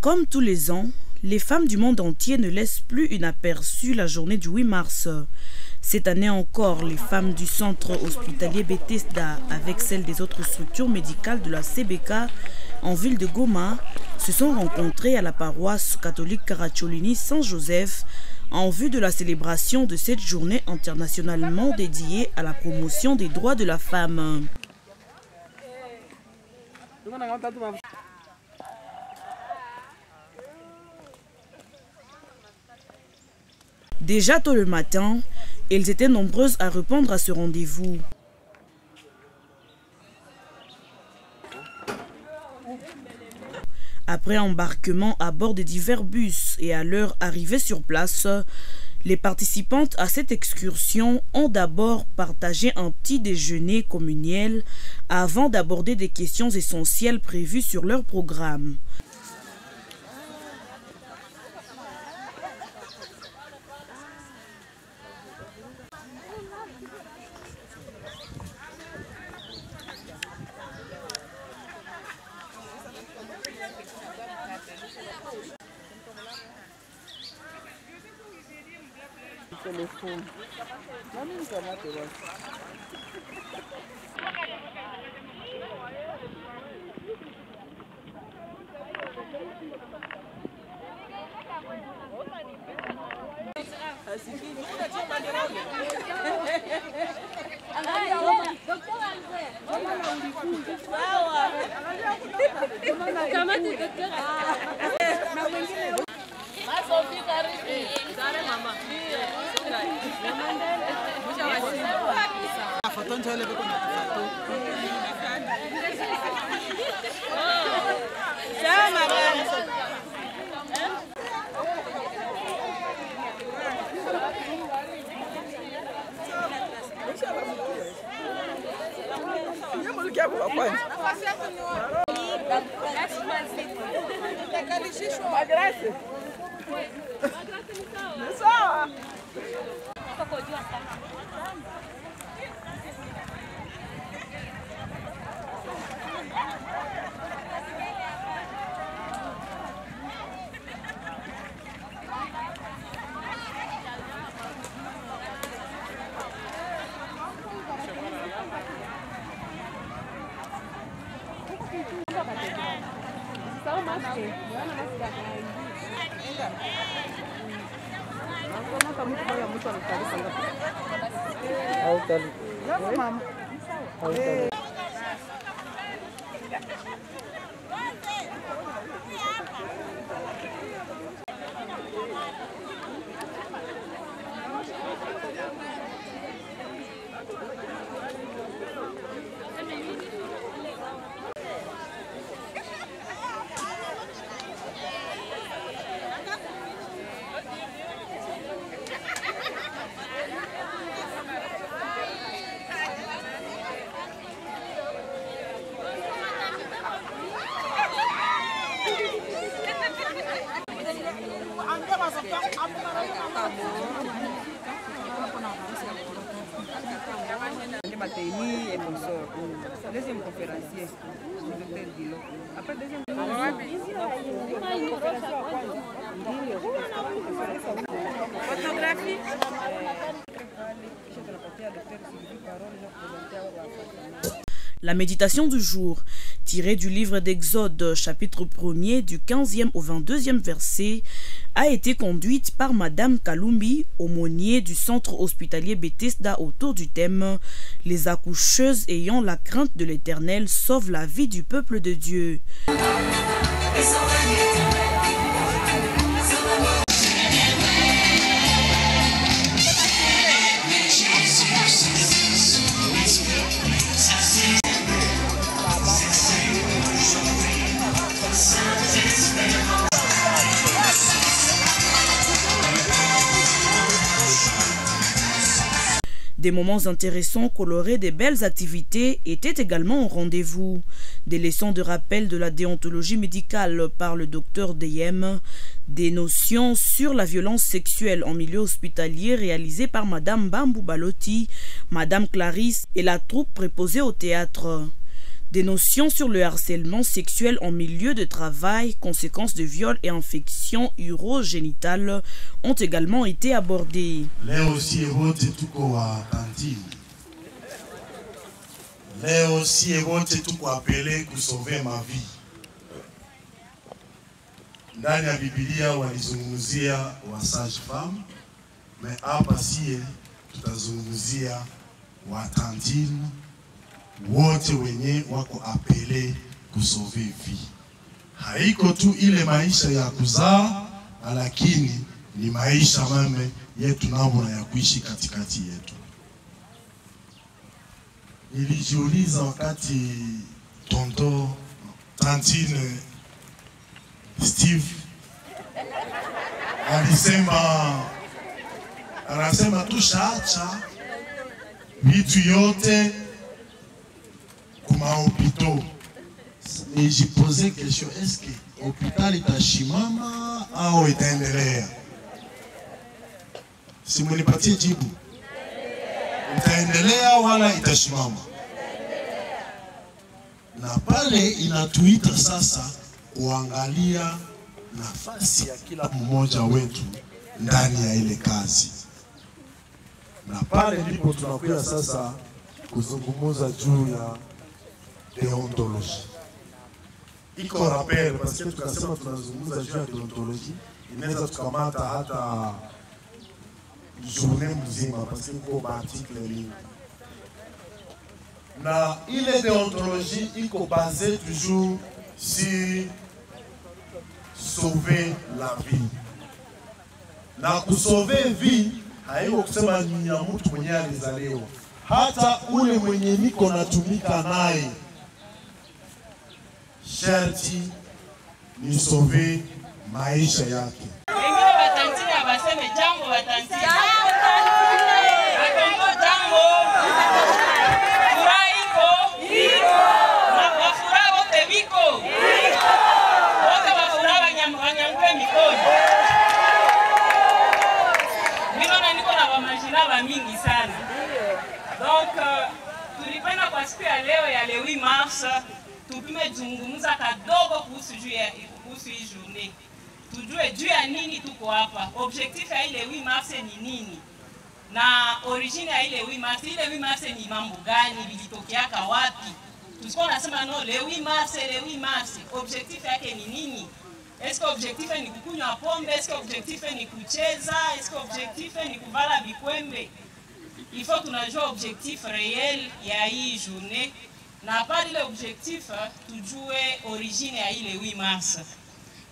Comme tous les ans, les femmes du monde entier ne laissent plus inaperçue la journée du 8 mars. Cette année encore, les femmes du centre hospitalier Bethesda, avec celles des autres structures médicales de la CBK en ville de Goma, se sont rencontrées à la paroisse catholique Caracciolini Saint-Joseph en vue de la célébration de cette journée internationalement dédiée à la promotion des droits de la femme. Déjà tôt le matin, elles étaient nombreuses à répondre à ce rendez-vous. Après embarquement à bord de divers bus et à leur arrivée sur place, les participantes à cette excursion ont d'abord partagé un petit déjeuner communal avant d'aborder des questions essentielles prévues sur leur programme. Téléphone. Deuxième conférencier, après deuxième photographie. La méditation du jour, tirée du livre d'Exode, chapitre 1er, du 15e au 22e verset, a été conduite par Madame Kalumbi, aumônier du centre hospitalier Bethesda, autour du thème « Les accoucheuses ayant la crainte de l'Éternel sauvent la vie du peuple de Dieu ». Des moments intéressants, colorés, des belles activités étaient également au rendez-vous. Des leçons de rappel de la déontologie médicale par le docteur Deyem, des notions sur la violence sexuelle en milieu hospitalier réalisées par Madame Bambou Balotti, Madame Clarisse et la troupe préposée au théâtre. Des notions sur le harcèlement sexuel en milieu de travail, conséquences de viols et infections urogénitales ont également été abordées. Leo si wote tuko wa kantini. Leo si wote tuko apele kusauver ma vie. Ndani ya Biblia walizungumzia wa sage femme, mais hapa sie tutazungumzia wa tantine wote wenye wako apele kusauver vie. Haiko tu ile maisha ya kuzaa, lakini ni maisha mame yetu namna ya kuishi katikati yetu. Nilijiuliza wakati tantine Steve anasema tushaacha vitu yote kuma hopito. Nijipose question, est-ce que hospitali itashimama au itaendelea? Si mnipatie jibu. Itaendelea wala itashimama? Na pale inatuita sasa kuangalia nafasi ya kila mmoja wetu ndani ya ile kazi. Na pale ndipo tunakuja sasa kuzungumza juu ya deontologie. Iko rappel parce que tukasema tunazungumza juu ya deontologie, inaweza tukamata hata journée mzima parce que iko article mingi. Na ile deontologie iko basée toujours sur sauver la vie. Na kusauver vie haiko kusema ni ya mtu mwenye alizaliwa, hata ule mwenye niko natumika naye sharti ni sauver maisha yake. Wengine watanzania waseme jambo watanzania. Akongo jambo. Furaha iko. Na wafuraha wote biko. Wote wafuraha wanyangwe mikono. Mimi niko na wamajina wa mingi sana. Donc tulipenda kwa siku ya leo ya le 8 mars tupime zungumza kadogo kuhusu hii journée. Tujue juu ya nini tuko hapa. Objectif ya ile 8 mars ni nini? Na origine ya ile 8 mars, ile 8 mars ni mambo gani, vilitokeaka wapi? Tusiko nasema no le 8 mars, objectif yake ni nini? Est-ce que objectif ni kukunywa pombe? Est-ce que objectif ni kucheza? Est-ce que objectif ni kuvala bikwembe? Il faut tunajua objectif réel ya hii journée. Na pas ile objectif tujue origine ya ile 8 mars.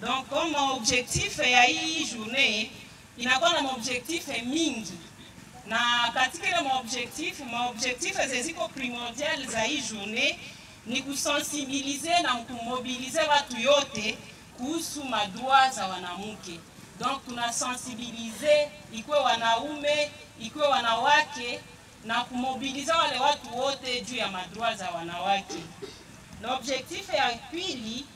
Donc comme objectif ya hii journée inakuwa na objectif mingi. Na katika ile objectif ziko primordial za hii journée ni kusensibiliser na kumobiliser watu yote kuhusu madroit za wanawake. Donc tunasensibiliser ikuwe wanaume, ikuwe wanawake na kumobiliza wale watu wote juu ya madroit za wanawake. Na objectif ya pili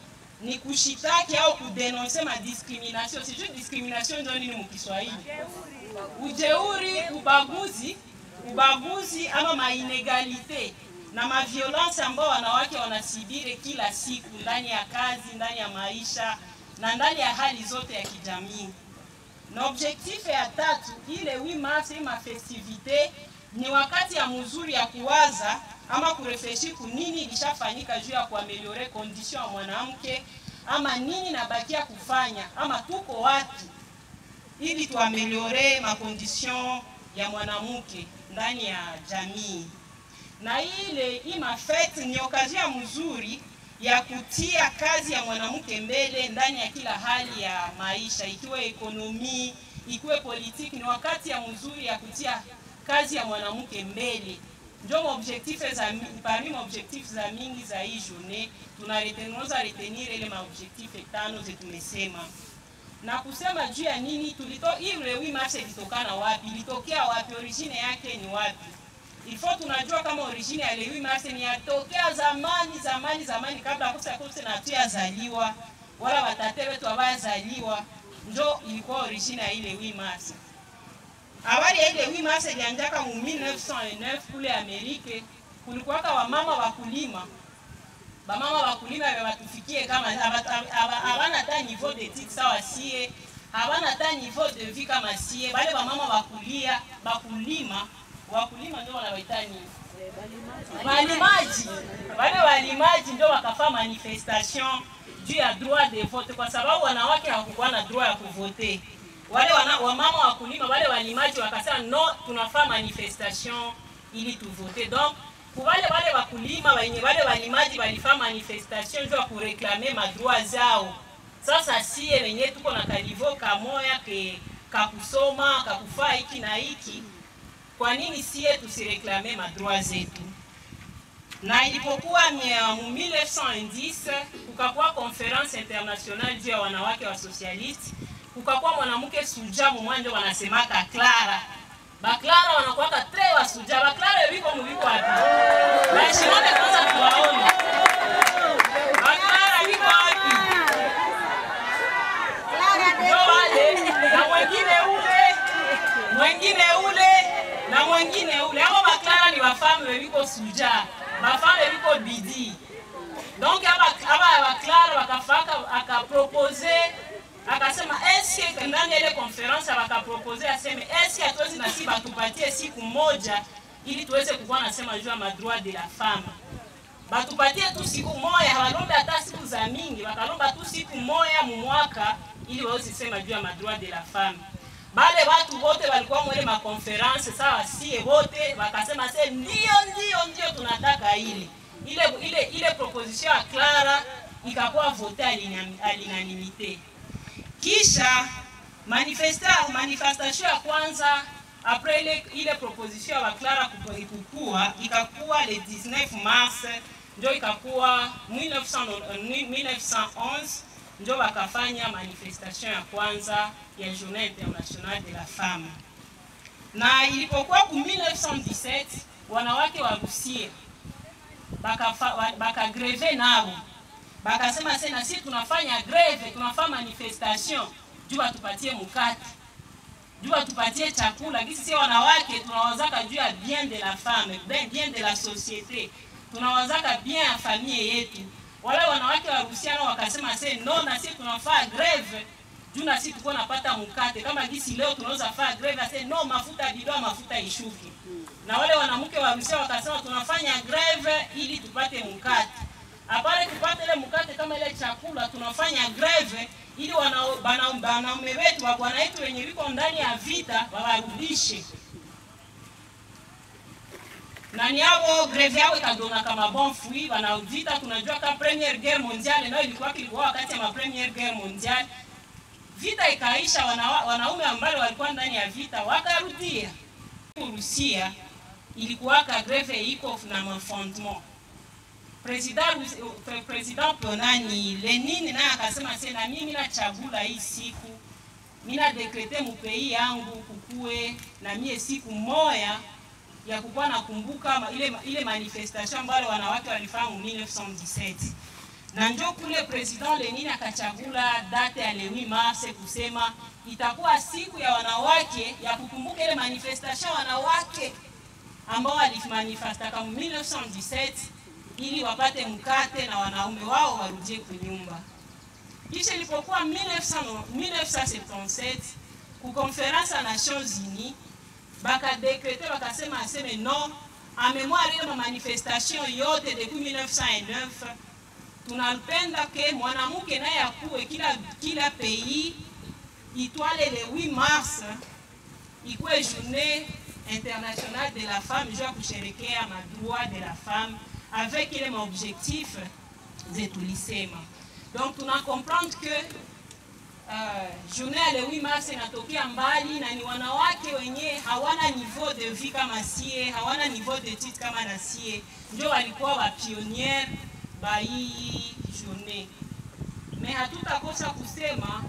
ni kushitaki au kudenonse ma discrimination. C'est juste discrimination ndio nini mkiswahili? Ujeuri, ubaguzi ama ma inegalite na ma violence ambao wanawake wanasibiri kila siku ndani ya kazi, ndani ya maisha na ndani ya hali zote ya kijamii. Na objectif ya tatu ile 8 mars ma festivité ni wakati ya mzuri ya kuwaza ama kurefleshi kunini ilishafanyika juu ya kuameliore condition ya mwanamke ama nini nabakia kufanya ama tuko wapi ili tuameliore ma condition ya mwanamke ndani ya jamii. Na ile ima fete ni occasion mzuri ya kutia kazi ya mwanamke mbele ndani ya kila hali ya maisha, ikiwe ekonomi, ikiwe politiki. Ni wakati ya mzuri ya kutia kazi ya mwanamke mbele. Ndio objectif parmi objectif za mingi za hii journée retenir ile ma objectif 5 zetumesema. Na kusema juu ya nini ile 8 mars ilitokana wapi? Ilitokea wapi? Origine yake ni wapi? Il faut tunajua kama origine ya ile 8 mars ni yatokea zamani kabla kosa na tuyazaliwa wala watate wetu wabazaliwa. Ndio ilikuwa origine ya ile 8 mars. Awali ya ile 8 mars ilianzaka mu 1909 kule Amerika. Kulikuwa wa mama wakulima bamama wakulima batufikie kama habana hata niveau de titre sawa sie, habana hata niveau de vie kama sie. Bale bamama wakulima ndio wanawaita nini? Walimaji. Wale walimaji ndio wakafanya manifestation juu ya droit de vote, kwa sababu wanawake hawakuwa na droit ya kuvote. Wale wamama wakulima, wale walimaji wakasema no, tunafanya manifestation ili tuvote. Donc wale wakulima wale walimaji walifanya manifestation juu ya kureklame madroit zao. Sasa sie wenyewe tuko na kalivo kamoya kakusoma kakufaa hiki na hiki, kwa nini sie tusireklame madroit zetu? Na ilipokuwa 1910 kukakuwa conference internationale juu ya wanawake wa socialiste, kukakuwa mwanamke suja mmoja wanasemaka Clara. Ba Clara wanakuwa tre wa suja. Ba Clara yuko wapi? Na shimone kwanza tuwaone. Ba Clara yuko wapi? Ndio wale na mwingine ule. Hao ba Clara ni wafamu wiko suja. Bafamu wiko bidii. Donc aba Clara wakafaka akapropose, akasema eske ndani ile conference wakapropose aseme eske hatuwezi na sisi batupatie siku moja ili tuweze kukuwa nasema juu ya madroit de la femme. Batupatie tu siku moja, hawalomba hata siku za mingi, wakalomba tu siku moja mu mwaka ili waweze kusema juu ya madroit de la femme. Bale watu wote walikuwa mwele ma conference sawa sie wote wakasema sasa ndio tunataka ile proposition ya Clara ikakuwa vote à l'unanimité. Kisha manifestation ya kwanza après ile proposition ya Clara ikakuwa le 19 mars, ndio ikakuwa 1911 ndio wakafanya manifestation ya kwanza ya Journée Internationale de la Femme. Na ilipokuwa ku 1917 wanawake wa Rusia baka greve nao. Bakasema sasa sisi tunafanya greve, tunafanya manifestation juu atupatie mkate, juu atupatie chakula. Sisi wanawake tunawazaka juu ya bien de la femme, bien de la société, tunawazaka bien ya familia yetu. Wale wanawake wa Rusia nao wakasema sasa no, na sisi tunafanya greve juu na sisi tuko napata mkate. Kama gisi leo tunaweza fanya greve sasa no, mafuta bidon, mafuta ishuki. Na wale wanawake wa Rusia wakasema tunafanya greve ili tupate mkate. Apare kupata ile mkate kama ile chakula, tunafanya greve ili wanaume wetu wa bwana wetu wenye wiko ndani ya vita wawarudishe. Na ni hapo greve yao ikadona kama bon fruit. Wanaovita tunajua kama Première Guerre Mondiale ndio ilikuwa wakati ya Première Guerre Mondiale. Vita ikaisha, wanaume ambao walikuwa ndani ya vita wakarudia. Rusia ilikuwa ka greve iko na mafondement. President Ponani Lenin na akasema sasa mimi nachagula hii siku, mimi na dekrete mpei yangu kukue na mie siku moja ya kukuwa nakumbuka ile manifestation ambayo wanawake walifanya 1917. Na njoo kule President Lenin akachagula date ya le 8 mars kusema itakuwa siku ya wanawake ya kukumbuka ile manifestation wanawake ambao walimanifesta kama 1917 ili wapate mkate na wanaume wao warudie kunyumba. Kisha ilipokuwa 1977 ku conference ya Nations Unies baka dekrete bakasema aseme no, a mémoire ile manifestation yote depuis 1909 tunapenda ke mwanamke naye akuwe kila pays itwale le 8 mars ikuwe journée internationale de la femme, juu ya kusherekea madroit de la femme avec les objectifs zetulisema. Donc tuna comprendre que journée le 8 mars inatokea mbali na ni wanawake wenye hawana niveau de vie kama sie, hawana niveau de titre kama na sie, ndio walikuwa wa pionnière ba hii journée. Mais hatutakosa kusema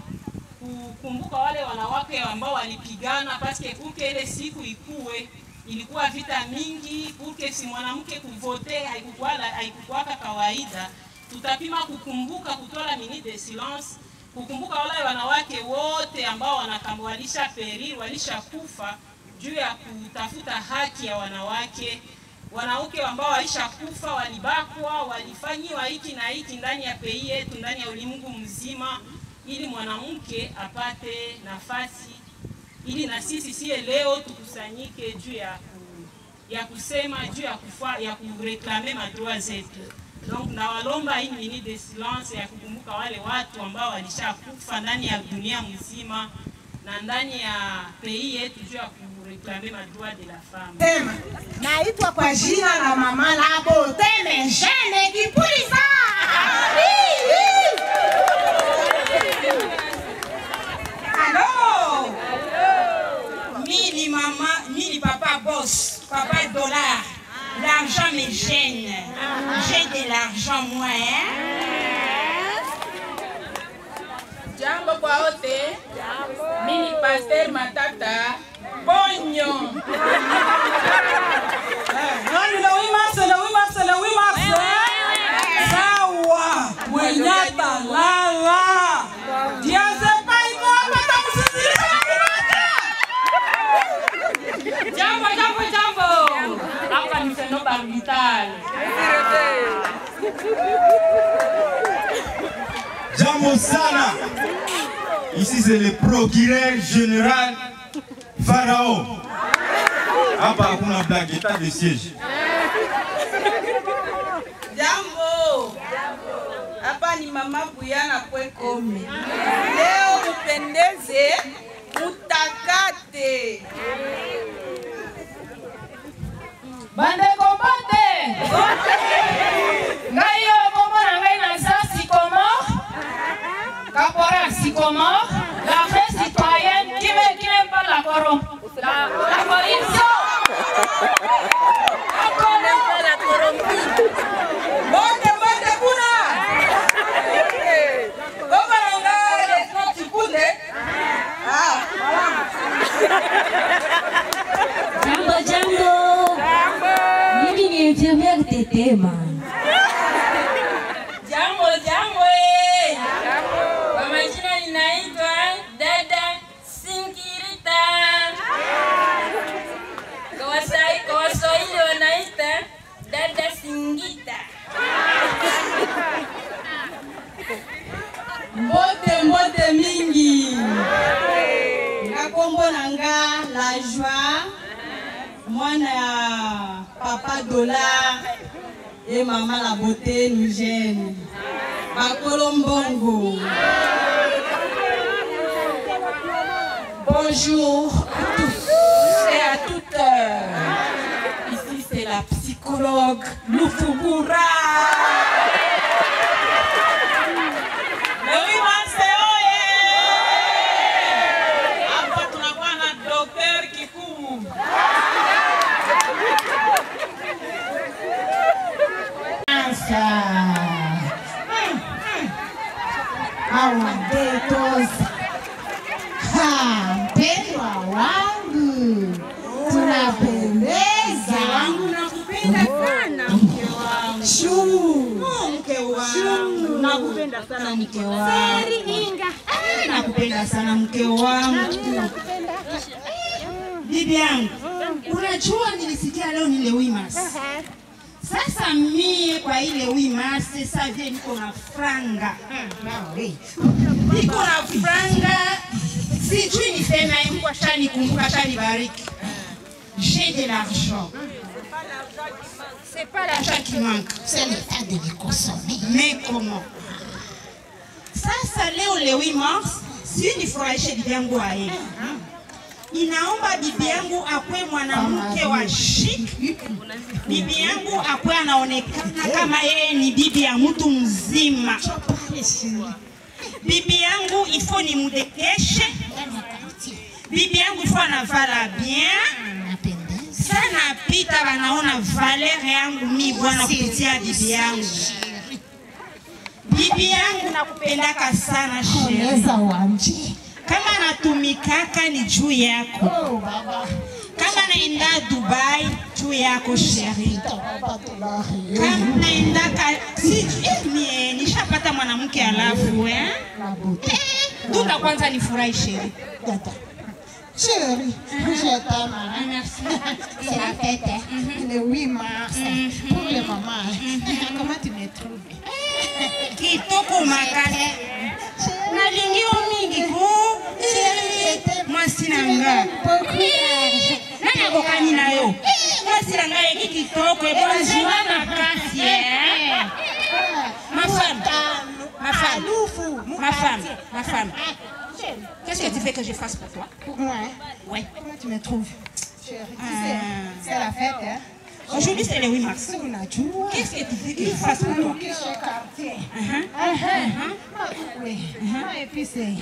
kukumbuka wale wanawake ambao walipigana, parce que pour que ile siku ikue ilikuwa vita mingi, pour que si mwanamke kuvote haikuwa kawaida. Tutapima kukumbuka, kutola minute de silence, kukumbuka wale wanawake wote ambao walisha perir, walisha kufa juu ya kutafuta haki ya wanawake. wanawake ambao walishakufa, walibakwa, walifanyiwa hiki na hiki ndani ya pei yetu, ndani ya ulimwengu mzima, ili mwanamke apate nafasi, ili na sisi leo tukusanyike juu ya kusema juu ya kureklame madroit zetu. Donc nawalomba hii minute de silence ya kukumbuka wale watu ambao walishakufa ndani ya dunia mzima na ndani ya pays yetu juu ya kureklame madroit de la femme. Naitwa kwa jina la mama la beauté mais jeune Kipulisa. Allô? Mini maman, mini papa boss, papa dollar. L'argent me gêne. J'ai de l'argent moi, hein? Jambo kwa wote. Mini Pasteur Matata. Bonyo. Le 8 mars. Sawa. Mwenyata lala. Diaze paiko pata msizira. Jambo. Hapa ni Seno Barbital. Jambo sana. Ici c'est le procureur général Pharaon. Hapa hakuna blague, état de siège. Jambo. Hapa ni mama Buyana Kwekome. Leo mupendeze, mutakate. Bande kombote. Ngayo komona ngai na sa sikomo. Caporal sikomo. La vraie citoyenne qui n'aime pas la corruption. La corruption. Bote kuna. Koma ngai na tikune. Jambo. Mimi ni infirmière Tetema. Jambo. Kwa majina ninaitwa Dada Sinkirita. Kwa Waswahili wanaita Dada Singita. Mbote mingi. Nakombo nanga la joie. Mwana ya papa dollar et maman la beauté nous gêne. Bakolombongo. Bonjour à tous et à toutes. Ici c'est la psychologue Lufugura. Mpendwa wangu, tunapendeza. Nakupenda sana mke wangu. Mke wangu. Nakupenda sana mke wangu. Nakupenda sana mke wangu. Bibi yangu, unajua nilisikia leo ni le 8 mars. Sasa mie kwa ile 8 mars sasa vile niko na franga. Niko na franga. Sijui niseme kwa shani kumbuka shani bariki. J'ai de l'argent. C'est pas l'argent qui manque, c'est l'état de les consommer. Mais comment? Sasa leo le 8 mars, si nifurahishe bibi yangu aye. Inaomba bibi yangu akwe mwanamke wa chic. Bibi yangu akwe anaonekana kama yeye ni bibi ya mtu mzima. Bibi yangu ifo ni mudekeshe. Bibi yangu ifo anavala bien. Sana pita wanaona valeur yangu mi bwana kupitia bibi yangu. Bibi yangu nakupendaka sana sheri. Kama natumikaka ni juu yako. Kama naenda Dubai juu yako sheri. Kama naendaka sijui nishapata mwanamke alafu tuta kwanza nifurahi sheri. Chérie, je t'aime. Merci. C'est la fête, le 8 mars, pour les mamans. Comment tu me trouves? Kitoko makasi. Nalingi o mingi ko. Mwasi nanga. Nani akokani na yo? Mwasi nanga eki kitoko ebonjima makasi. Ma femme. Qu'est-ce que tu veux que je fasse pour toi? Pour moi, Ouais. Comment tu me trouves? Chérie, c'est la fête, hein? Aujourd'hui, c'est le 8 mars. Qu'est-ce que tu veux que je fasse pour toi? Oui. Et puis c'est...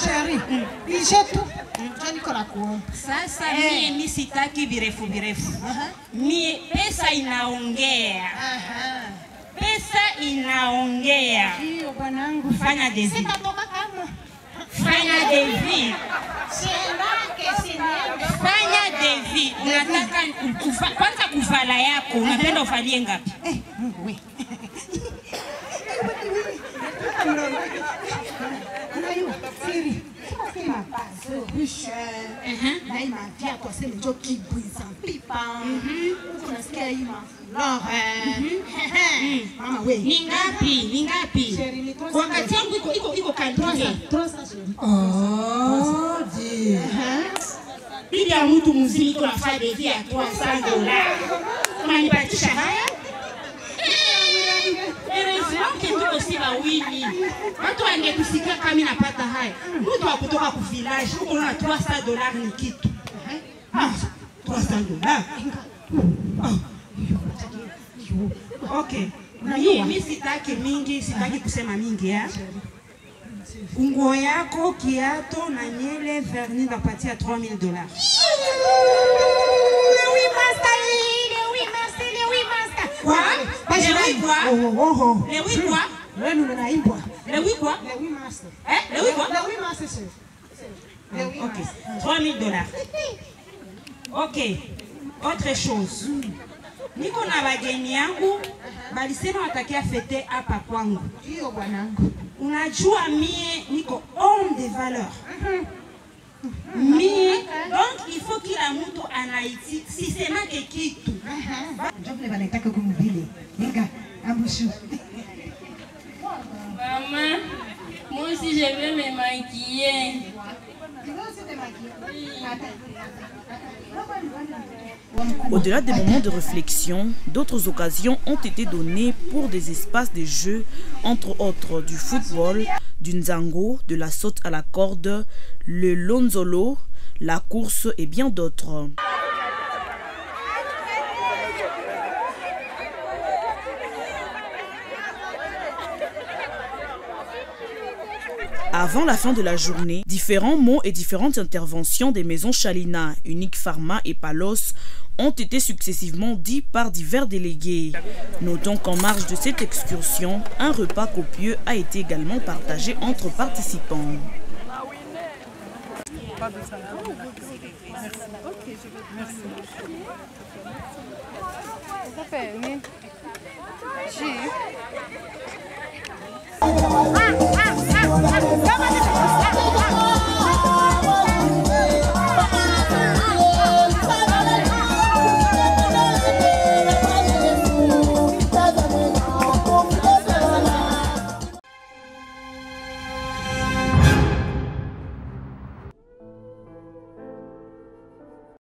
Chérie, j'ai tout. Sasa mie sitaki virefu. Mie pesa inaongea. Fanya devi. Unataka kwanza kuvala yako, unapenda uvalie ngapi? Oui. Ni ngapi? Wakati yangu iko kandike. Oh, Dieu. Bibi ya mtu mzima iko nafanya devi ya $300. Unanipatisha haya? Tuko si wawili. Watu wangetusikia kama mimi napata haya. Mtu wa kutoka ku village, uko na $300 ni kitu. $300. Okay. Mimi sitaki kusema mingi ya. Nguo yako, kiato na nyele vernis napatia $3000. Le 8 mars. Quoi? Le 8 quoi? Le 8 quoi? Le 8 quoi? Le 8 quoi? Le 8 mars. Hein? Le 8 quoi? Le 8 mars, c'est sûr. Ok. $3000. Ok. Autre chose. Niko na wageni yangu balisema watakia fete hapa kwangu. Hiyo bwanangu. Unajua mie niko homme de valeur. Mie donc il faut kila mtu anaiti sisemake kitu. Job wanaitaka kumvile. Ninga ambushu. Maman, moi aussi je vais me maquiller. Au-delà des moments de réflexion, d'autres occasions ont été données pour des espaces de jeux, entre autres du football, du nzango, de la saute à la corde, le lonzolo, la course et bien d'autres. Avant la fin de la journée, différents mots et différentes interventions des maisons Chalina, Unique Pharma et Palos ont été successivement dits par divers délégués. Notons qu'en marge de cette excursion, un repas copieux a été également partagé entre participants. Merci.